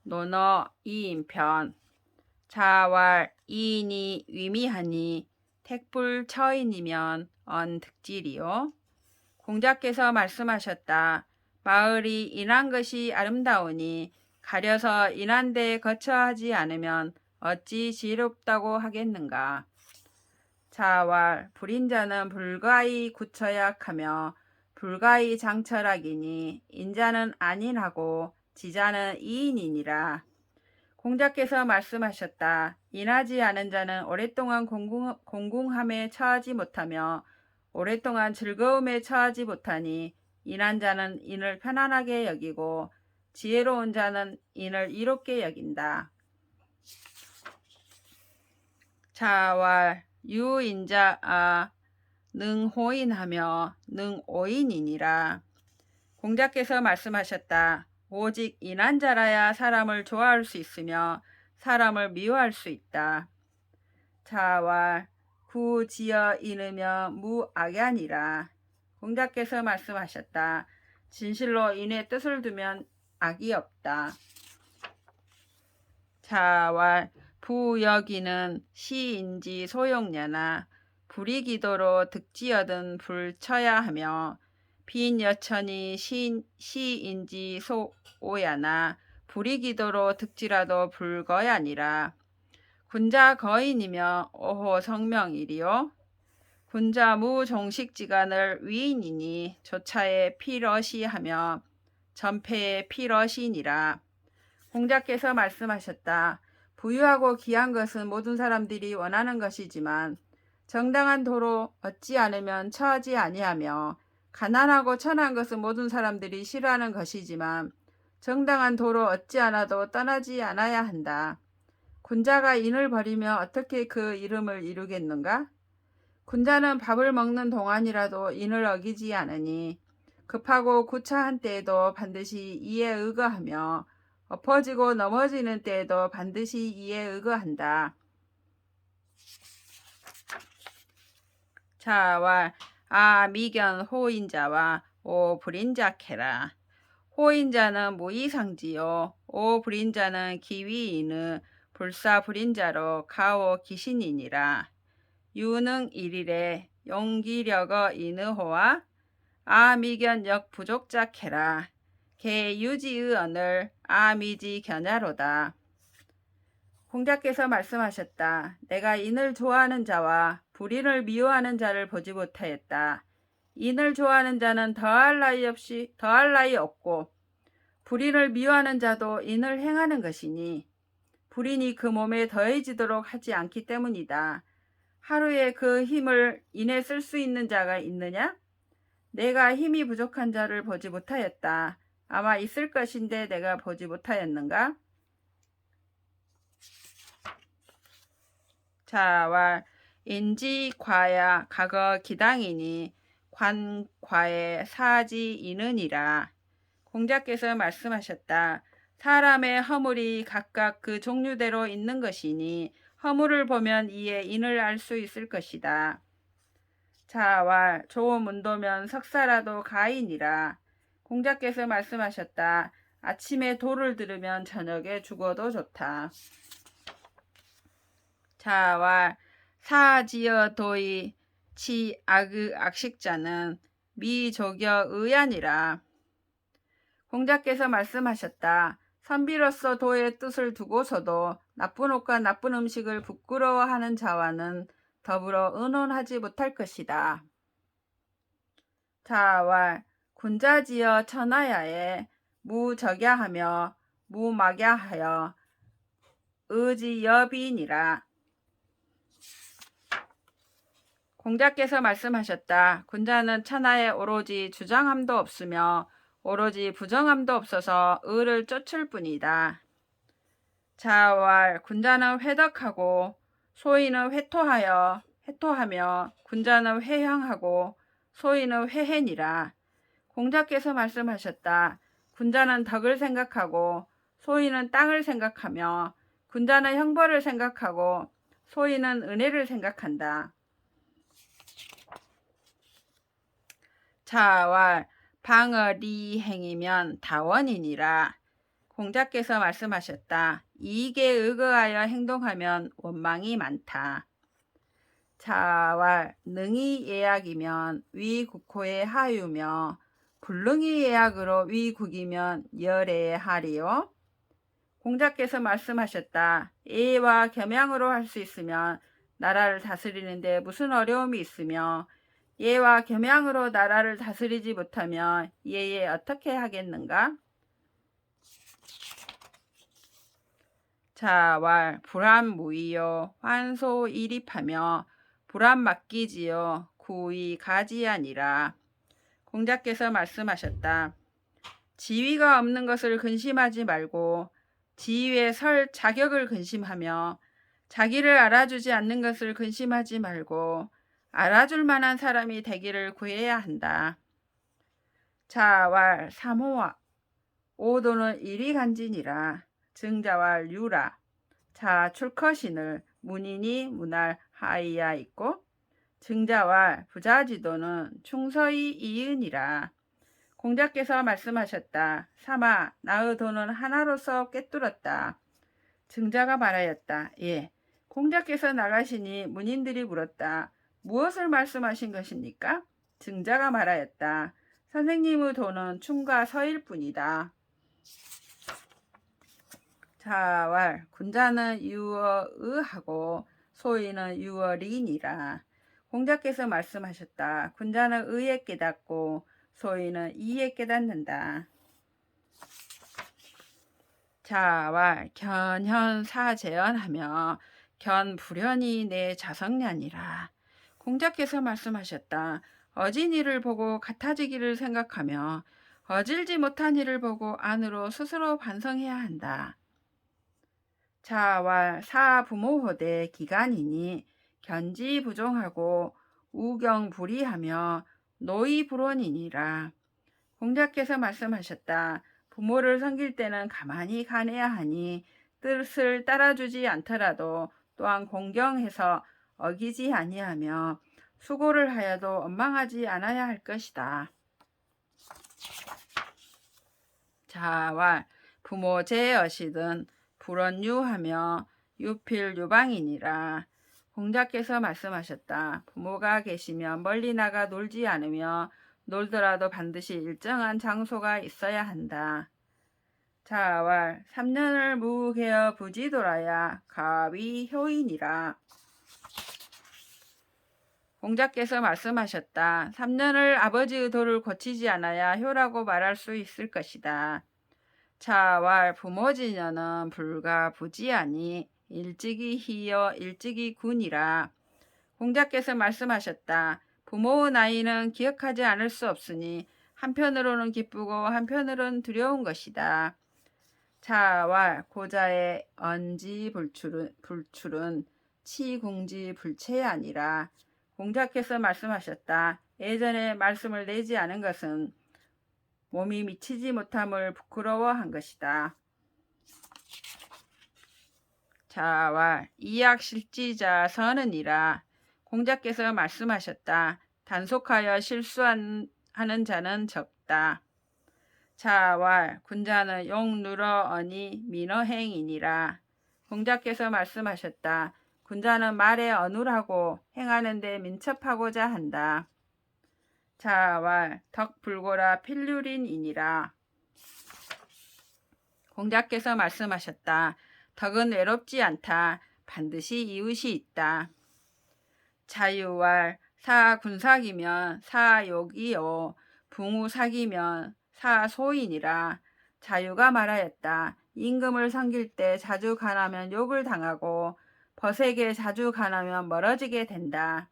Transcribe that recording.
논어 이인편 자왈 이인이 위미하니 택불처인이면 언득질이요. 공자께서 말씀하셨다. 마을이 인한 것이 아름다우니 가려서 인한 데 거처하지 않으면 어찌 지혜롭다고 하겠는가. 자왈 불인자는 불가히 구처약하며 불가히 장철하기니 인자는 안인하고 지자는 이인이니라. 공자께서 말씀하셨다. 인하지 않은 자는 오랫동안 공궁함에 처하지 못하며 오랫동안 즐거움에 처하지 못하니 인한 자는 인을 편안하게 여기고 지혜로운 자는 인을 이롭게 여긴다. 자왈 유인자아 능호인하며 능오인이니라. 공자께서 말씀하셨다. 오직 인한 자라야 사람을 좋아할 수 있으며 사람을 미워할 수 있다. 자왈 구지어 인으며 무악야니라. 공자께서 말씀하셨다. 진실로 인의 뜻을 두면 악이 없다. 자왈 부여기는 시인지 소용냐나 불이기도로 득지어든 불쳐야 하며 빈 여천이 시인지 소오야나 불이기도로 득지라도 불거야니라. 군자 거인이며 오호 성명이리요. 군자 무종식지간을 위인이니 조차에 피러시하며 전패에 피러시니라. 공자께서 말씀하셨다. 부유하고 귀한 것은 모든 사람들이 원하는 것이지만 정당한 도로 얻지 않으면 처하지 아니하며 가난하고 천한 것은 모든 사람들이 싫어하는 것이지만 정당한 도로 얻지 않아도 떠나지 않아야 한다. 군자가 인을 버리며 어떻게 그 이름을 이루겠는가? 군자는 밥을 먹는 동안이라도 인을 어기지 않으니 급하고 구차한 때에도 반드시 이에 의거하며 엎어지고 넘어지는 때에도 반드시 이에 의거한다. 자왈 미견 호인자와 오불인자케라. 호인자는 무이상지요. 오불인자는 기위인의 불사불인자로 가오 기신이니라. 유능 일일에 용기력어 인의호와 미견역 부족자케라. 개 유지의 언을 미지 견야로다. 공자께서 말씀하셨다. 내가 인을 좋아하는 자와 불인을 미워하는 자를 보지 못하였다. 인을 좋아하는 자는 더할 나위 없고 불인을 미워하는 자도 인을 행하는 것이니 불인이 그 몸에 더해지도록 하지 않기 때문이다. 하루에 그 힘을 인에 쓸 수 있는 자가 있느냐? 내가 힘이 부족한 자를 보지 못하였다. 아마 있을 것인데 내가 보지 못하였는가? 자왈 인지 과야 각어 기당이니 관과에 사지 이느니라. 공자께서 말씀하셨다. 사람의 허물이 각각 그 종류대로 있는 것이니 허물을 보면 이에 인을 알 수 있을 것이다. 자왈 좋은 문도면 석사라도 가인이라. 공자께서 말씀하셨다. 아침에 도를 들으면 저녁에 죽어도 좋다. 자왈 사지어 도의 치 악식자는 미조겨 의안이라. 공자께서 말씀하셨다. 선비로서 도의 뜻을 두고서도 나쁜 옷과 나쁜 음식을 부끄러워하는 자와는 더불어 의논하지 못할 것이다. 자왈 군자지어 천하야에 무적야하며 무막야하여 의지여비니라. 공자께서 말씀하셨다. 군자는 천하에 오로지 주장함도 없으며 오로지 부정함도 없어서 의를 쫓을 뿐이다. 자왈 군자는 회덕하고 소인은 회토하며 군자는 회향하고 소인은 회해니라. 공자께서 말씀하셨다. 군자는 덕을 생각하고 소인은 땅을 생각하며 군자는 형벌을 생각하고 소인은 은혜를 생각한다. 자왈 방어리행이면 다원이니라. 공자께서 말씀하셨다. 이익에 의거하여 행동하면 원망이 많다. 자왈 능이 예약이면 위국호의 하유며 불능이 예약으로 위국이면 열의 하리요. 공자께서 말씀하셨다. 예와 겸양으로 할 수 있으면 나라를 다스리는데 무슨 어려움이 있으며 예와 겸양으로 나라를 다스리지 못하면 예에 어떻게 하겠는가? 자왈 불암무이요 환소일입하며 불암 맡기지요 구의 가지아니라. 공자께서 말씀하셨다. 지위가 없는 것을 근심하지 말고 지위에 설 자격을 근심하며 자기를 알아주지 않는 것을 근심하지 말고 알아줄 만한 사람이 되기를 구해야 한다. 자왈 삼호와 오도는 일이간지니라. 증자왈 유라. 자 출커신을 문인이 문할 하이야 있고 증자왈 부자지도는 충서이 이은이라. 공자께서 말씀하셨다. 삼아 나의 돈은 하나로서 꿰뚫었다. 증자가 말하였다. 예. 공자께서 나가시니 문인들이 물었다. 무엇을 말씀하신 것입니까? 증자가 말하였다. 선생님의 돈은 충과 서일 뿐이다. 자왈 군자는 유어의하고 소인은 유어리니라. 공자께서 말씀하셨다. 군자는 의에 깨닫고 소인은 이에 깨닫는다. 자왈 견현사재현하며 견불현이 내 자성냐니라. 공자께서 말씀하셨다. 어진 이를 보고 같아지기를 생각하며 어질지 못한 이를 보고 안으로 스스로 반성해야 한다. 자왈 사부모호대 기간이니 견지부종하고 우경불이하며 노이불원이니라. 공자께서 말씀하셨다. 부모를 섬길 때는 가만히 가내야 하니 뜻을 따라주지 않더라도 또한 공경해서 어기지 아니하며 수고를 하여도 원망하지 않아야 할 것이다. 자왈 부모 제어시든 불언유하며 유필유방이니라. 공자께서 말씀하셨다. 부모가 계시면 멀리 나가 놀지 않으며 놀더라도 반드시 일정한 장소가 있어야 한다. 자왈 3년을 무개어 부지돌아야 가위 효이니라. 공자께서 말씀하셨다. 3년을 아버지의 도를 거치지 않아야 효라고 말할 수 있을 것이다. 자왈 부모지녀는 불가 부지하니 일찍이 희여 일찍이 군이라. 공자께서 말씀하셨다. 부모의 나이는 기억하지 않을 수 없으니 한편으로는 기쁘고 한편으로는 두려운 것이다. 자왈 고자의 언지불출은 치궁지불체이 아니라. 공자께서 말씀하셨다. 예전에 말씀을 내지 않은 것은 몸이 미치지 못함을 부끄러워한 것이다. 자왈 이약실지자 선은이라. 공자께서 말씀하셨다. 단속하여 실수하는 자는 적다. 자왈 군자는 용 누러 어니 민어행이니라. 공자께서 말씀하셨다. 군자는 말에 어눌하고 행하는데 민첩하고자 한다. 자왈 덕불고라 필률인이니라. 공자께서 말씀하셨다. 덕은 외롭지 않다. 반드시 이웃이 있다. 자유왈 사군삭이면 사욕이요 붕우삭이면 사소인이라. 자유가 말하였다. 임금을 섬길 때 자주 가나면 욕을 당하고 벗에게 자주 가나면 멀어지게 된다.